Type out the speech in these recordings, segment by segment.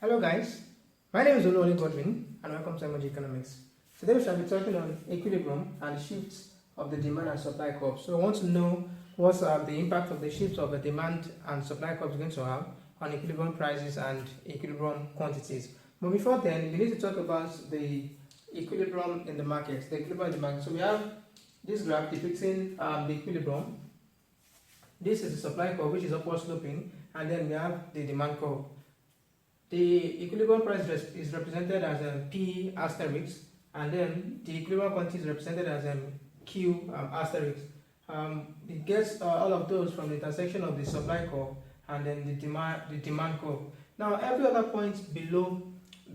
Hello guys, my name is Oluwole Godwin and welcome to MOG Economics. Today we shall be talking on equilibrium and shifts of the demand and supply curve. So we want to know what the impact of the shifts of the demand and supply curve is going to have on equilibrium prices and equilibrium quantities. But before then, we need to talk about the equilibrium in the market. So we have this graph depicting the equilibrium. This is the supply curve, which is upward sloping, and then we have the demand curve. The equilibrium price is represented as a P asterisk, and then the equilibrium quantity is represented as a Q asterisk. It gets all of those from the intersection of the supply curve and then the demand curve. Now, every other point below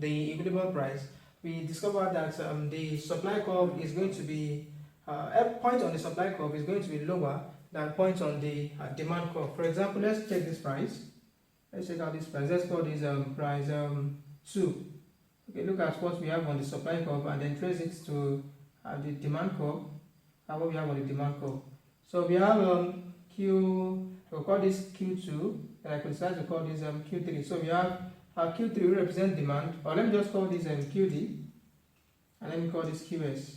the equilibrium price, we discovered that the supply curve is going to be every point on the supply curve is going to be lower than points on the demand curve. For example, let's check this price. Let's check out this price. Let's call this price 2. Okay, look at what we have on the supply curve and then trace it to the demand curve and what we have on the demand curve. So we have we'll call this Q2, and I could decide to call this Q3. So we have Q3 will represent demand, or let me just call this QD, and let me call this QS.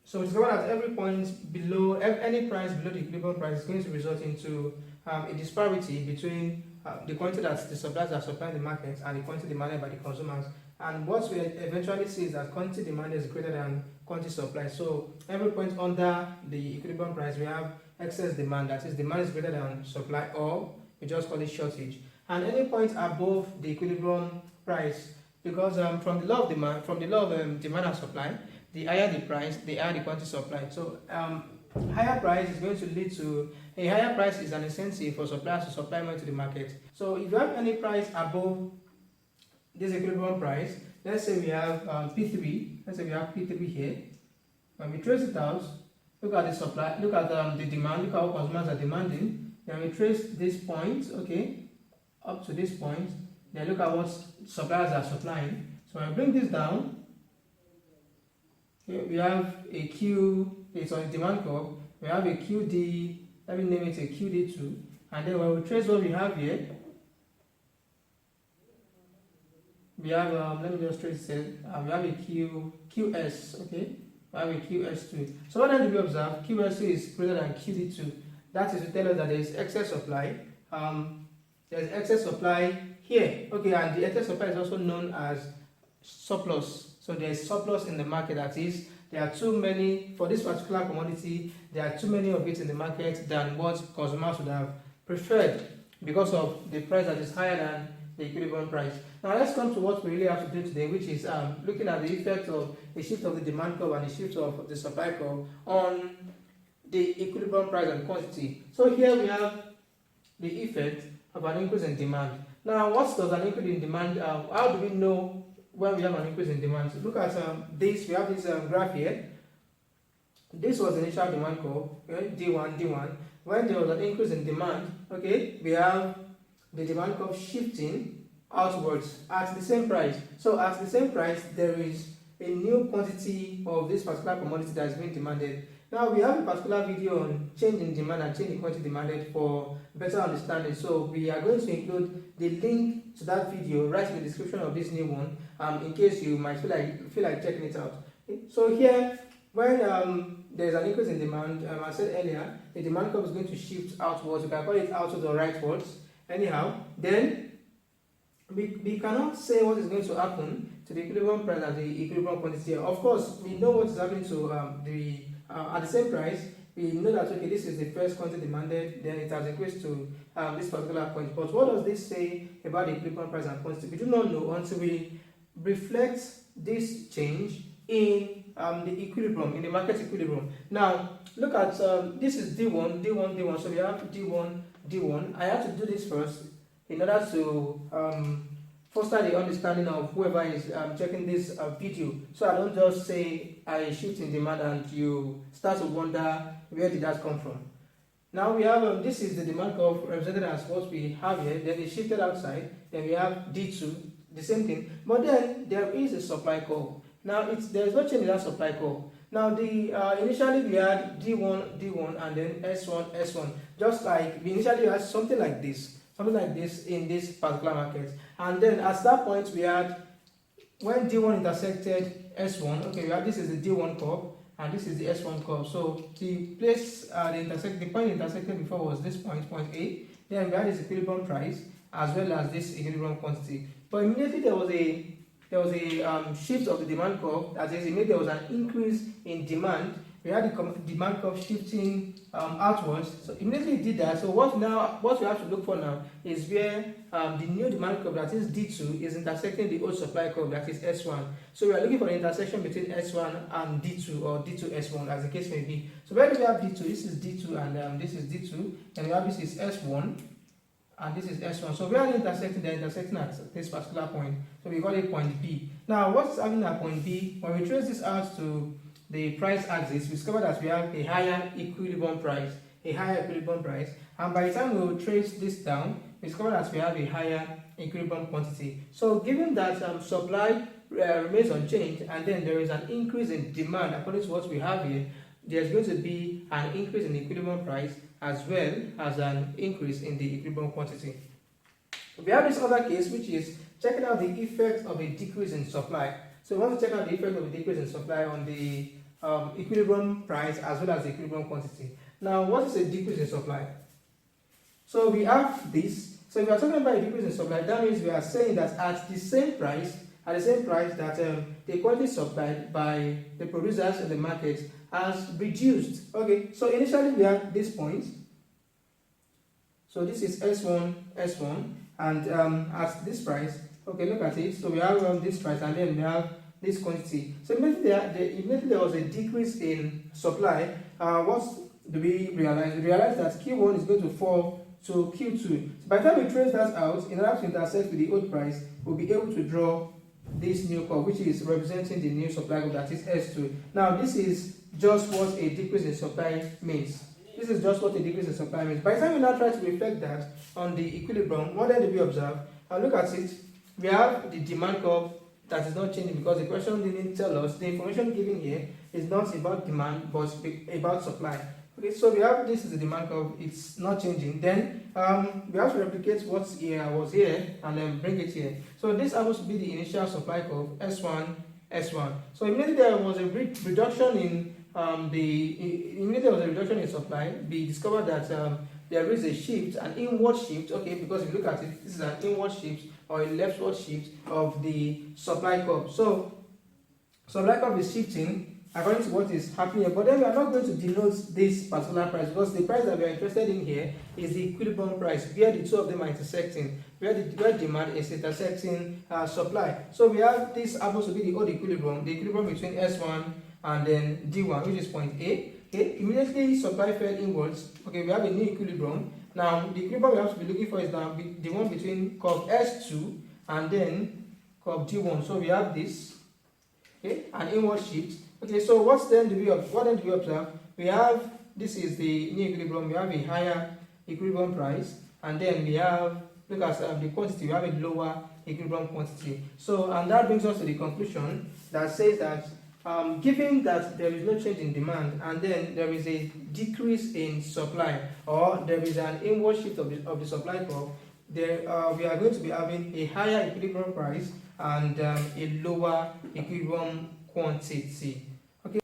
So we discover that every point below, any price below the equilibrium price is going to result into a disparity between the quantity that the suppliers are supplying the market and the quantity demanded by the consumers. And what we eventually see is that quantity demanded is greater than quantity supply. So every point under the equilibrium price, we have excess demand, that is, demand is greater than supply, or we just call it shortage. And any point above the equilibrium price, because from the law of demand, demand and supply, the higher the price, the higher the quantity supplied. So higher price is going to lead to a higher price is an incentive for suppliers to supply more to the market. So if you have any price above this equilibrium price, let's say we have P3, let's say we have P3 here. When we trace it out, look at the supply, look at the demand, look at what consumers are demanding. Then we trace this point, okay, up to this point. Then look at what suppliers are supplying. So when we bring this down, okay, we have a Q, it's on the demand curve. We have a QD, let me name it a QD2. And then when we trace what we have here, we have, let me just trace it, we have a QS, okay? We have a QS2. So what then do we observe? QS2 is greater than QD2. That is to tell us that there is excess supply. There is excess supply here, okay? And the excess supply is also known as surplus. So there is surplus in the market, that is, there are too many, for this particular commodity, there are too many of it in the market than what consumers would have preferred because of the price that is higher than the equilibrium price. Now let's come to what we really have to do today, which is looking at the effect of the shift of the demand curve and the shift of the supply curve on the equilibrium price and quantity. So here we have the effect of an increase in demand. Now what does an increase in demand, how do we know when we have an increase in demand? So look at this, we have this graph here. This was the initial demand curve, okay, D1. When there was an increase in demand, okay, we have the demand curve shifting outwards at the same price. So at the same price, there is a new quantity of this particular commodity that is being demanded. Now we have a particular video on change in demand and change in quantity demanded for better understanding. So we are going to include the link to that video right in the description of this new one, in case you might feel like checking it out. So here, when there is an increase in demand, I said earlier, the demand curve is going to shift outwards. We can call it outwards or rightwards. Anyhow, then we cannot say what is going to happen to the equilibrium price and the equilibrium quantity. Of course, we know what is happening to at the same price. We know that, okay, this is the first quantity demanded, then it has increased to this particular point. But what does this say about the equilibrium price and quantity? We do not know until we reflect this change in the equilibrium, in the market equilibrium. Now, look at this is D1. So we have D1. I have to do this first in order to foster the understanding of whoever is checking this video. So I don't just say I shift in demand and you start to wonder where did that come from. Now we have this is the demand curve represented as what we have here. Then it shifted outside. Then we have D2, the same thing. But then there is a supply curve. Now there is no change in that supply curve. Now the initially we had D1, and then S1. Just like we initially had something like this. something like this in this particular market. And then at that point we had when D1 intersected S1, okay, we have this is the D1 curve and this is the S1 curve. So the place the point intersected before was this point A. Then we had this equilibrium price as well as this equilibrium quantity. But immediately there was a shift of the demand curve. That is, immediately there was an increase in demand. We had the demand curve shifting outwards. So immediately it did that. So what we have to look for now is where the new demand curve, that is D2, is intersecting the old supply curve, that is S1. So we are looking for the intersection between S1 and D2, or D2 S1, as the case may be. So where do we have D2? This is D2 and this is D2, and we have this is S1 and this is S1. So we are intersecting, they're intersecting at this particular point. So we call it point B. Now what's happening at point B? When we trace this out to the price axis, we discover that we have a higher equilibrium price, and by the time we will trace this down, we discover that we have a higher equilibrium quantity. So given that supply remains unchanged and then there is an increase in demand according to what we have here, there's going to be an increase in the equilibrium price as well as an increase in the equilibrium quantity. We have this other case, which is checking out the effect of a decrease in supply. So we want to check out the effect of a decrease in supply on the equilibrium price as well as the equilibrium quantity. Now, what is a decrease in supply? So we have this. So if we are talking about a decrease in supply, that means we are saying that at the same price that the quantity supplied by the producers in the market has reduced. Okay, so initially we have this point. So this is S1, and at this price, okay, look at it. So we have this price, and then we have this quantity. So immediately there was a decrease in supply. What do we realize? We realize that Q1 is going to fall to Q2. So by the time we trace that out, in order to intersect with the old price, we'll be able to draw this new curve, which is representing the new supply curve, that is S2. Now this is just what a decrease in supply means. By the time we now try to reflect that on the equilibrium, what then do we observe? Look at it. We have the demand curve that is not changing because the question didn't tell us. The information given here is not about demand but about supply. Okay, so we have this is the demand curve, it's not changing. Then we have to replicate what was here and then bring it here. So this happens to be the initial supply curve, S1. So immediately there was a reduction in supply. We discovered that there is a shift, an inward shift, okay, because if you look at it, this is an inward shift or a leftward shift of the supply curve. So supply curve is shifting according to what is happening here, but then we are not going to denote this particular price because the price that we are interested in here is the equilibrium price, where the two of them are intersecting, where demand is intersecting supply. So we have this happens to be the old equilibrium, the equilibrium between S1 and then D1, which is point A. Okay, immediately supply fell inwards. Okay, we have a new equilibrium. Now the equilibrium we have to be looking for is now the one between curve S2 and then curve D1. So we have this, okay, an inward shift. Okay, so what then do we observe? We have, this is the new equilibrium, we have a higher equilibrium price, and then we have, look at the quantity, we have a lower equilibrium quantity. So, and that brings us to the conclusion that says that given that there is no change in demand and then there is a decrease in supply, or there is an inward shift of the supply curve, we are going to be having a higher equilibrium price and a lower equilibrium quantity. Okay,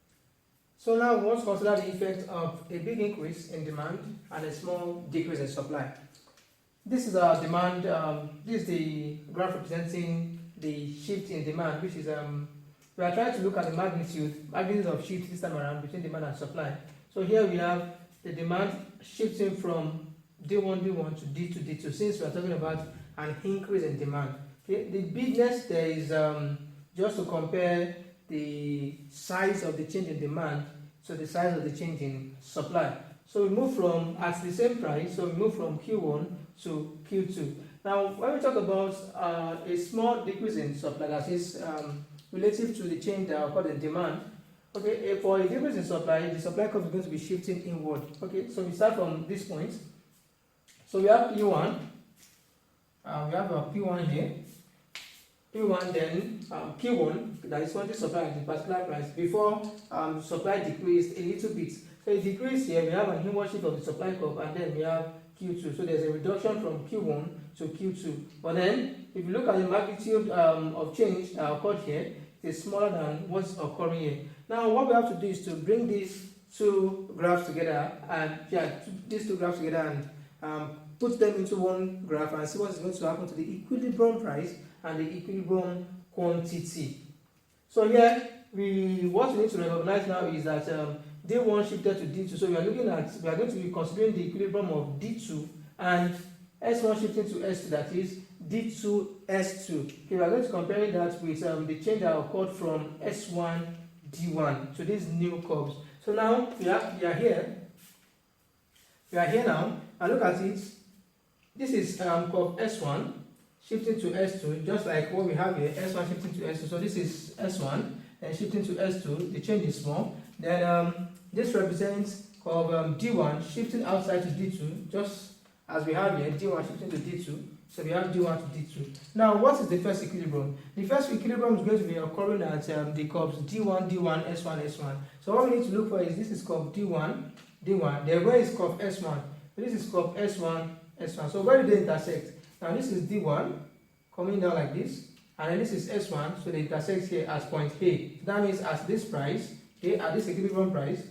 so now we want to consider the effect of a big increase in demand and a small decrease in supply. This is our demand. This is the graph representing the shift in demand, which is we are trying to look at the magnitude of shift this time around between demand and supply. So here we have the demand shifting from D1 to D2. Since we are talking about an increase in demand, okay, the bigness there is just to compare the size of the change in demand to the size of the change in supply. So we move from, at the same price, so we move from Q1 to Q2. Now, when we talk about a small decrease in supply, that is relative to the change that occurred in demand, okay, for a decrease in supply, the supply curve is going to be shifting inward. Okay, so we start from this point. So we have P1, we have a P1 here. P1 then Q1, that is quantity supply at the particular price before supply decreased a little bit. So it decreased here, we have an inward shift of the supply curve, and then we have Q2. So there's a reduction from Q1 to Q2. But then, if you look at the magnitude of change that occurred here, it is smaller than what's occurring here. Now, what we have to do is to bring these two graphs together, and these two graphs together, and put them into one graph and see what is going to happen to the equilibrium price and the equilibrium quantity. So here, what we need to recognize now is that D1 shifted to D2. So we are going to be considering the equilibrium of D2 and S1 shifting to S2, that is D2 S2. Okay, we are going to compare that with the change that occurred from S1 D1 to these new curves. So now we are here. We are here now, and look at it. This is curve S1 shifting to S2, just like what we have here. S1 shifting to S2. So this is S1 and shifting to S2. The change is small. Then this represents curve D1 shifting outside to D2, just as we have here. D1 shifting to D2. So we have D1 to D2. Now, what is the first equilibrium? The first equilibrium is going to be occurring at the curves D1, D1, S1, S1. So what we need to look for is this is curve D1, D1. Then where is curve S1? So this is curve S1, S1. So where do they intersect? Now this is D1 coming down like this, and then this is S1. So they intersect here as point A. So that means at this price, okay, at this equilibrium price,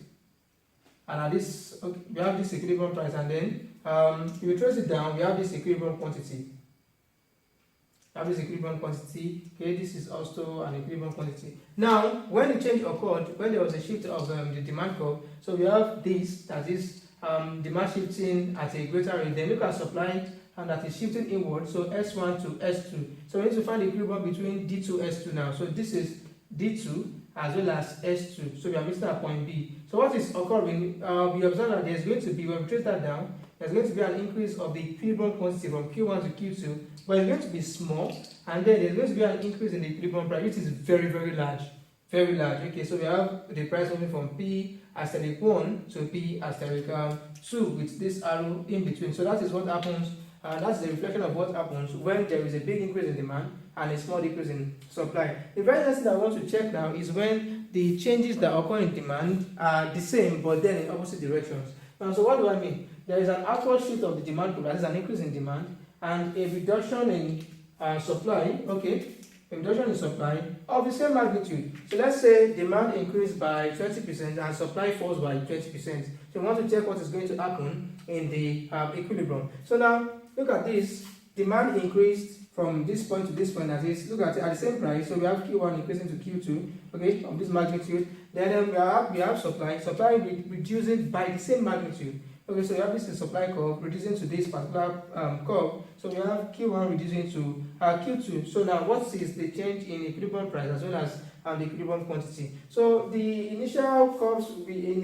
and at this, okay, we have this equilibrium price, and then if we trace it down, we have this equilibrium quantity. Okay, this is also an equilibrium quantity. Now, when the change occurred, when there was a shift of the demand curve, so we have this, that is demand shifting at a greater rate. Then look at supply, and that is shifting inward, so S1 to S2. So we need to find the equilibrium between D2, S2 now. So this is D2 as well as S2. So we are meeting at point B. So what is occurring? We observe that there's going to be, when we trace that down, there's going to be an increase of the equilibrium quantity from Q1 to Q2, but it's going to be small, and then there's going to be an increase in the equilibrium price, which is very, very large. Very large. Okay, so we have the price moving from P asterisk 1 to P asterisk 2 with this arrow in between. So that is what happens. That's the reflection of what happens when there is a big increase in demand and a small decrease in supply. The very next thing I want to check now is when the changes that occur in demand are the same but then in opposite directions. So what do I mean? There is an upward shift of the demand curve, that is an increase in demand, and a reduction in supply, okay, a reduction in supply of the same magnitude. So let's say demand increased by 20% and supply falls by 20%. So we want to check what is going to happen in the equilibrium. So now, look at this. Demand increased from this point to this point, that is, look at it, at the same price. So we have Q1 increasing to Q2, okay, of this magnitude. Then we have supply reducing by the same magnitude. Okay, so we have this supply curve reducing to this particular curve. So we have Q1 reducing to Q2. So now what is the change in equilibrium price as well as the equilibrium quantity? So the initial curves, we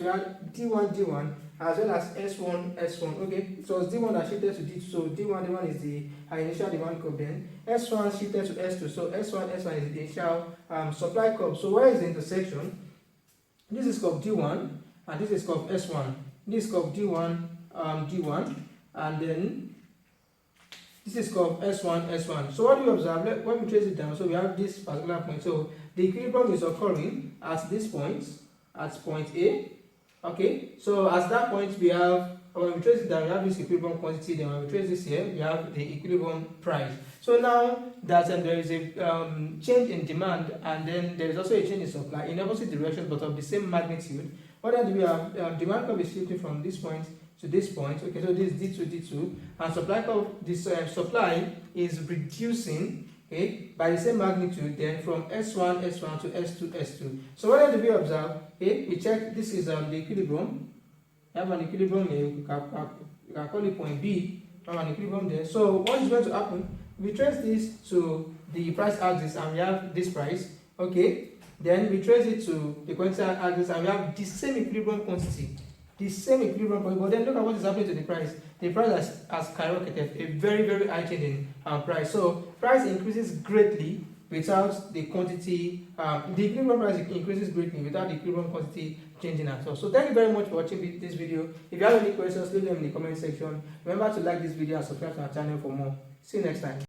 had D1 as well as S1. Okay, so it's D1 that shifted to D2. So D1 is the initial demand curve. Then S1 shifted to S2. So S1 is the initial supply curve. So where is the intersection? This is curve D1 and this is curve S1. This is curve D1, and then this is curve S1. So what do we observe? When we trace it down, so we have this particular point. So the equilibrium is occurring at this point, at point A. Okay, so at that point we have, when we trace it down, we have this equilibrium quantity. Then when we trace this here, we have the equilibrium price. So now that there is a change in demand, and then there is also a change in supply in opposite directions but of the same magnitude. What then do we have? Demand curve is shifting from this point to this point. Okay, so this is D2, and supply curve, this supply is reducing, okay, by the same magnitude, then from S1 to S2. So what then do we observe? Okay, we check, this is the equilibrium. We have an equilibrium here, you can call it point B. We have an equilibrium there. So what is going to happen? We trace this to the price axis and we have this price, okay. Then we trace it to the quantity axis and we have the same equilibrium quantity. The same equilibrium quantity. But then look at what is happening to the price. The price has skyrocketed, a very, very high change in price. So price increases greatly without the quantity, the equilibrium price increases greatly without the equilibrium quantity changing at all. So thank you very much for watching this video. If you have any questions, leave them in the comment section. Remember to like this video and subscribe to our channel for more. See you next time.